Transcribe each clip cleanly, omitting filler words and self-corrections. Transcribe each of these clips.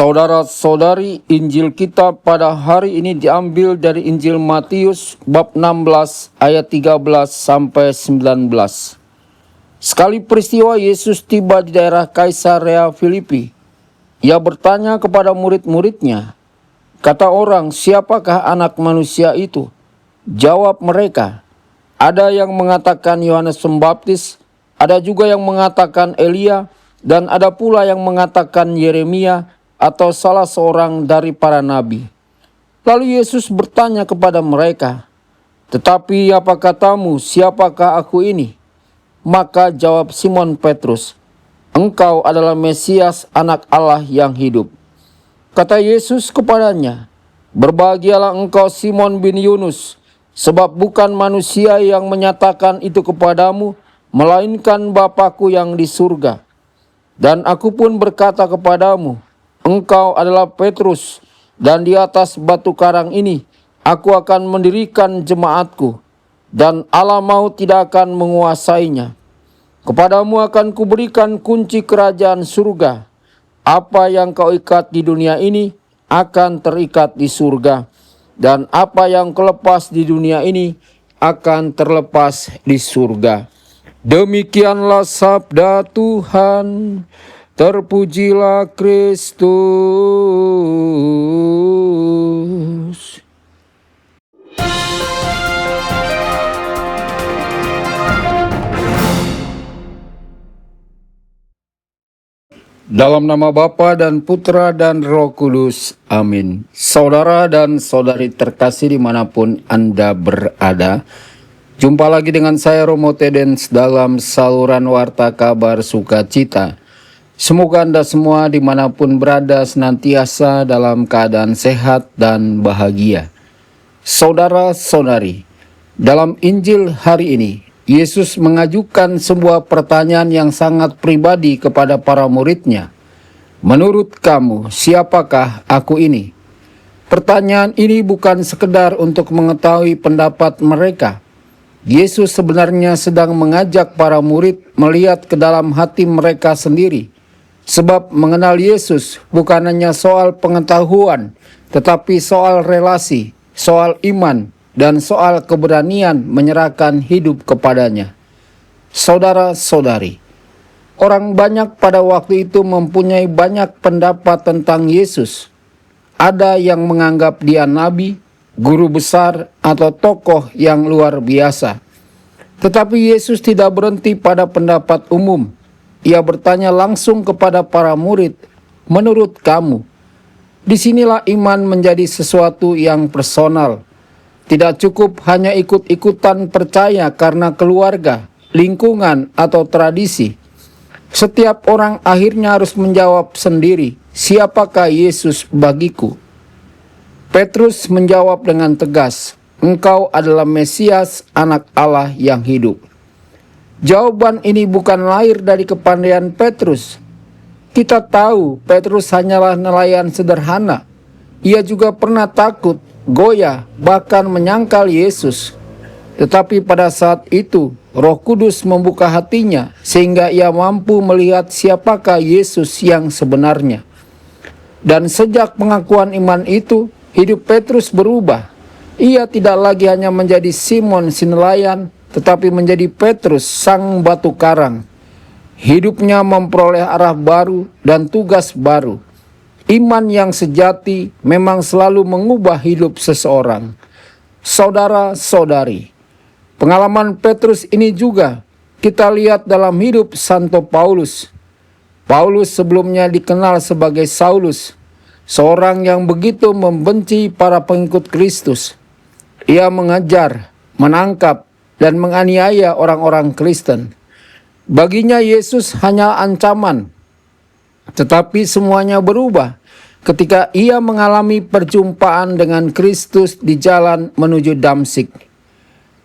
Saudara-saudari, Injil kita pada hari ini diambil dari Injil Matius bab 16 ayat 13 sampai 19. Sekali peristiwa Yesus tiba di daerah Kaisarea Filipi. Ia bertanya kepada murid-muridnya, kata orang, siapakah anak manusia itu? Jawab mereka, ada yang mengatakan Yohanes Pembaptis, ada juga yang mengatakan Elia, dan ada pula yang mengatakan Yeremia atau salah seorang dari para nabi. Lalu Yesus bertanya kepada mereka, tetapi apa katamu, siapakah aku ini? Maka jawab Simon Petrus, engkau adalah Mesias, anak Allah yang hidup. Kata Yesus kepadanya, berbahagialah engkau Simon bin Yunus, sebab bukan manusia yang menyatakan itu kepadamu, melainkan Bapa-Ku yang di surga. Dan aku pun berkata kepadamu, engkau adalah Petrus, dan di atas batu karang ini aku akan mendirikan jemaatku, dan alam maut tidak akan menguasainya. Kepadamu akan kuberikan kunci kerajaan surga. Apa yang kau ikat di dunia ini akan terikat di surga, dan apa yang kau lepas di dunia ini akan terlepas di surga. Demikianlah sabda Tuhan. Terpujilah Kristus. Dalam nama Bapa dan Putra dan Roh Kudus. Amin. Saudara dan saudari terkasih dimanapun Anda berada, jumpa lagi dengan saya Romo Tedens dalam saluran Warta Kabar Sukacita. Semoga Anda semua dimanapun berada senantiasa dalam keadaan sehat dan bahagia. Saudara-saudari, dalam Injil hari ini, Yesus mengajukan sebuah pertanyaan yang sangat pribadi kepada para muridnya. Menurut kamu, siapakah aku ini? Pertanyaan ini bukan sekedar untuk mengetahui pendapat mereka. Yesus sebenarnya sedang mengajak para murid melihat ke dalam hati mereka sendiri. Sebab mengenal Yesus bukan hanya soal pengetahuan, tetapi soal relasi, soal iman, dan soal keberanian menyerahkan hidup kepadanya. Saudara-saudari, orang banyak pada waktu itu mempunyai banyak pendapat tentang Yesus. Ada yang menganggap dia nabi, guru besar, atau tokoh yang luar biasa. Tetapi Yesus tidak berhenti pada pendapat umum. Ia bertanya langsung kepada para murid, menurut kamu? Disinilah iman menjadi sesuatu yang personal. Tidak cukup hanya ikut-ikutan percaya karena keluarga, lingkungan, atau tradisi. Setiap orang akhirnya harus menjawab sendiri, siapakah Yesus bagiku? Petrus menjawab dengan tegas, engkau adalah Mesias, anak Allah yang hidup. Jawaban ini bukan lahir dari kepandaian Petrus. Kita tahu Petrus hanyalah nelayan sederhana. Ia juga pernah takut, goyah, bahkan menyangkal Yesus. Tetapi pada saat itu, Roh Kudus membuka hatinya sehingga ia mampu melihat siapakah Yesus yang sebenarnya. Dan sejak pengakuan iman itu, hidup Petrus berubah. Ia tidak lagi hanya menjadi Simon si nelayan, tetapi menjadi Petrus sang batu karang. Hidupnya memperoleh arah baru dan tugas baru. Iman yang sejati memang selalu mengubah hidup seseorang. Saudara-saudari, pengalaman Petrus ini juga kita lihat dalam hidup Santo Paulus. Paulus sebelumnya dikenal sebagai Saulus, seorang yang begitu membenci para pengikut Kristus. Ia mengejar, menangkap, dan menganiaya orang-orang Kristen. Baginya Yesus hanya ancaman, tetapi semuanya berubah ketika ia mengalami perjumpaan dengan Kristus di jalan menuju Damsyik.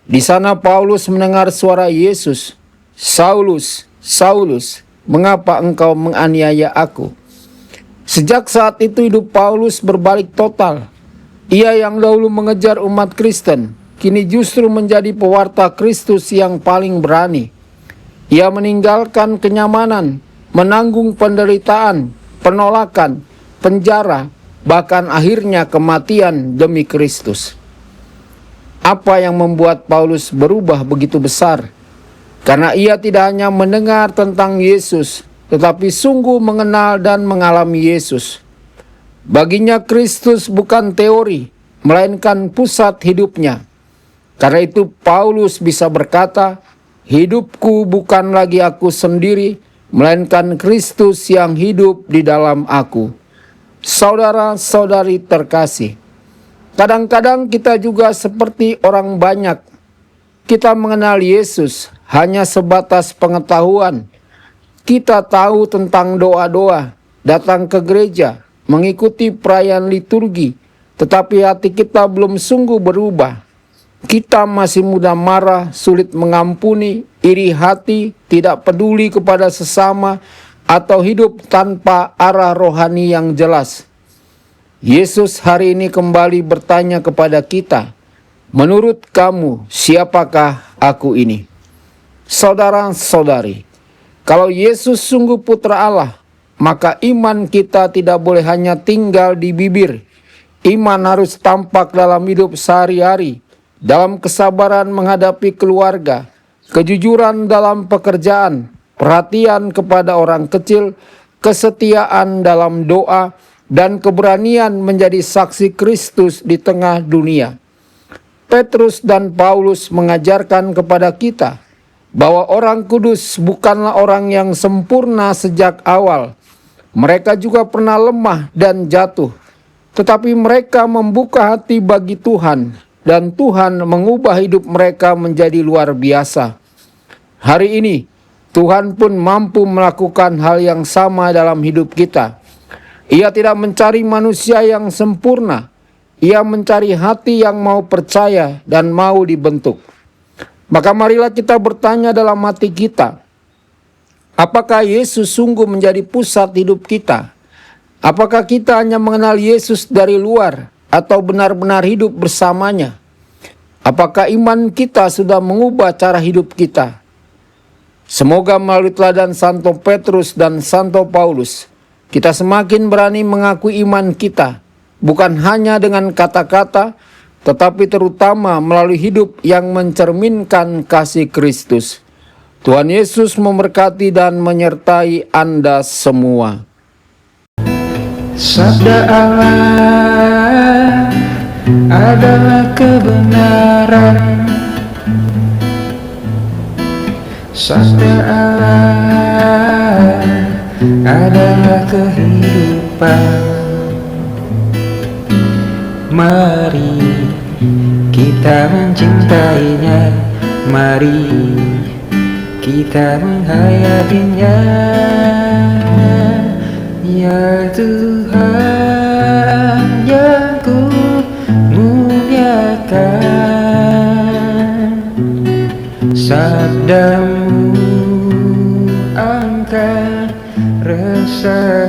Di sana Paulus mendengar suara Yesus, Saulus, Saulus, mengapa engkau menganiaya aku? Sejak saat itu hidup Paulus berbalik total. Ia yang dahulu mengejar umat Kristen, kini justru menjadi pewarta Kristus yang paling berani. Ia meninggalkan kenyamanan, menanggung penderitaan, penolakan, penjara, bahkan akhirnya kematian demi Kristus. Apa yang membuat Paulus berubah begitu besar? Karena ia tidak hanya mendengar tentang Yesus, tetapi sungguh mengenal dan mengalami Yesus. Baginya Kristus bukan teori, melainkan pusat hidupnya. Karena itu Paulus bisa berkata, "Hidupku bukan lagi aku sendiri, melainkan Kristus yang hidup di dalam aku." Saudara-saudari terkasih, kadang-kadang kita juga seperti orang banyak. Kita mengenal Yesus hanya sebatas pengetahuan. Kita tahu tentang doa-doa, datang ke gereja, mengikuti perayaan liturgi, tetapi hati kita belum sungguh berubah. Kita masih mudah marah, sulit mengampuni, iri hati, tidak peduli kepada sesama, atau hidup tanpa arah rohani yang jelas. Yesus hari ini kembali bertanya kepada kita, "Menurut kamu, siapakah aku ini?" Saudara-saudari, kalau Yesus sungguh putra Allah, maka iman kita tidak boleh hanya tinggal di bibir. Iman harus tampak dalam hidup sehari-hari, dalam kesabaran menghadapi keluarga, kejujuran dalam pekerjaan, perhatian kepada orang kecil, kesetiaan dalam doa, dan keberanian menjadi saksi Kristus di tengah dunia. Petrus dan Paulus mengajarkan kepada kita bahwa orang kudus bukanlah orang yang sempurna sejak awal. Mereka juga pernah lemah dan jatuh, tetapi mereka membuka hati bagi Tuhan, dan Tuhan mengubah hidup mereka menjadi luar biasa. Hari ini, Tuhan pun mampu melakukan hal yang sama dalam hidup kita. Ia tidak mencari manusia yang sempurna. Ia mencari hati yang mau percaya dan mau dibentuk. Maka marilah kita bertanya dalam hati kita, apakah Yesus sungguh menjadi pusat hidup kita? Apakah kita hanya mengenal Yesus dari luar atau benar-benar hidup bersamanya? Apakah iman kita sudah mengubah cara hidup kita? Semoga melalui teladan Santo Petrus dan Santo Paulus, kita semakin berani mengakui iman kita, bukan hanya dengan kata-kata, tetapi terutama melalui hidup yang mencerminkan kasih Kristus. Tuhan Yesus memberkati dan menyertai Anda semua. Sabda Allah adalah kebenaran. Sabda Allah adalah kehidupan. Mari kita mencintainya, mari kita menghayatinya. Ya Tuhan yang ku muliakan, sabdamu angkat rasa